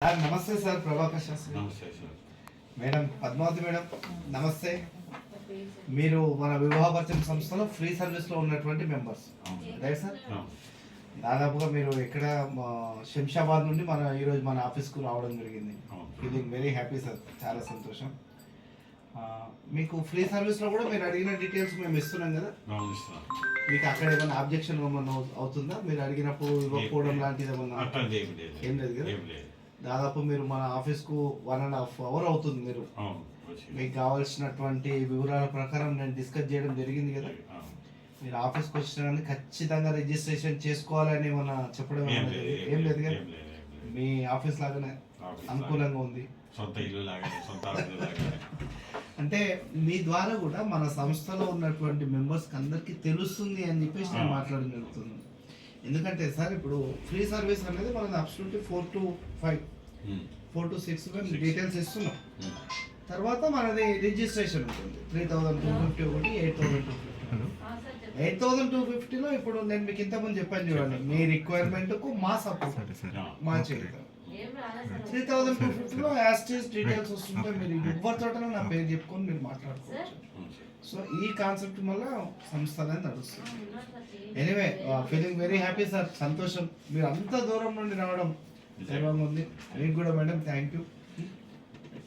Sir నమస్తే sir, Prabhakar Sastry. నమస్తే sir. Madam Padmavati madam నమస్తే. మీరు మన వివాహపరిచయం సంస్థలో ఫ్రీ సర్వీస్లో ఉన్నటువంటి మెంబర్స్ రైట్ సార్? దాదాపుగా మీరు ఇక్కడ శంషాబాద్ నుండి ఈరోజు మన ఆఫీస్కు రావడం జరిగింది. ఫీలింగ్ వెరీ హ్యాపీ సార్, చాలా సంతోషం. మీకు ఫ్రీ సర్వీస్లో కూడా మీరు అడిగిన డీటెయిల్స్ మేము ఇస్తున్నాం కదా. మీకు అక్కడ ఏమైనా ఆబ్జెక్షన్ ఏమన్నా అవుతుందా? మీరు అడిగినప్పుడు ఇవ్వకపోవడం లాంటిది ఏమన్నా? ఏం లేదు కదా. దాదాపు మీరు మన ఆఫీస్కు 1.5 hours అవుతుంది. మీకు కావాల్సినటువంటి వివరాల ప్రకారం నేను డిస్కస్ చేయడం జరిగింది కదా. మీరు ఆఫీస్కి వచ్చిన ఖచ్చితంగా రిజిస్ట్రేషన్ చేసుకోవాలని ఏమన్నా చెప్పడం ఏం లేదు కదా. మీ ఆఫీస్ లాగానే అనుకూలంగా ఉంది. అంటే మీ ద్వారా కూడా మన సంస్థలో ఉన్నటువంటి మెంబర్స్కి అందరికీ తెలుస్తుంది అని చెప్పేసి నేను మాట్లాడడం జరుగుతుంది. ఎందుకంటే సార్ ఇప్పుడు ఫ్రీ సర్వీస్ అనేది మనది అబ్సల్యూట్లీ 4 to 5, 4 to 6 మేము డీటెయిల్స్ ఇస్తున్నాం. తర్వాత మనది రిజిస్ట్రేషన్ ఉంటుంది 3,250 ఒకటి, 8,250లో ఇప్పుడు నేను మీకు ఇంతకుముందు చెప్పాను చూడండి, మీ రిక్వైర్మెంట్కు మా సపోర్ట్ మా చేద్దాం. 3,250లో యాస్టీస్ డీటెయిల్స్ వస్తుంటే మీరు ఎవరితోట నా పేరు చెప్పుకొని మీరు మాట్లాడుకోవచ్చు. సో ఈ కాన్సెప్ట్ వల్ల సంస్థ అనేది నడుస్తుంది. Anyway feeling very happy sir, సంతోషం. మీరు అంత దూరం నుండి రావడం గర్వంగా ఉంది. మీకు కూడా మేడం థ్యాంక్ యూ.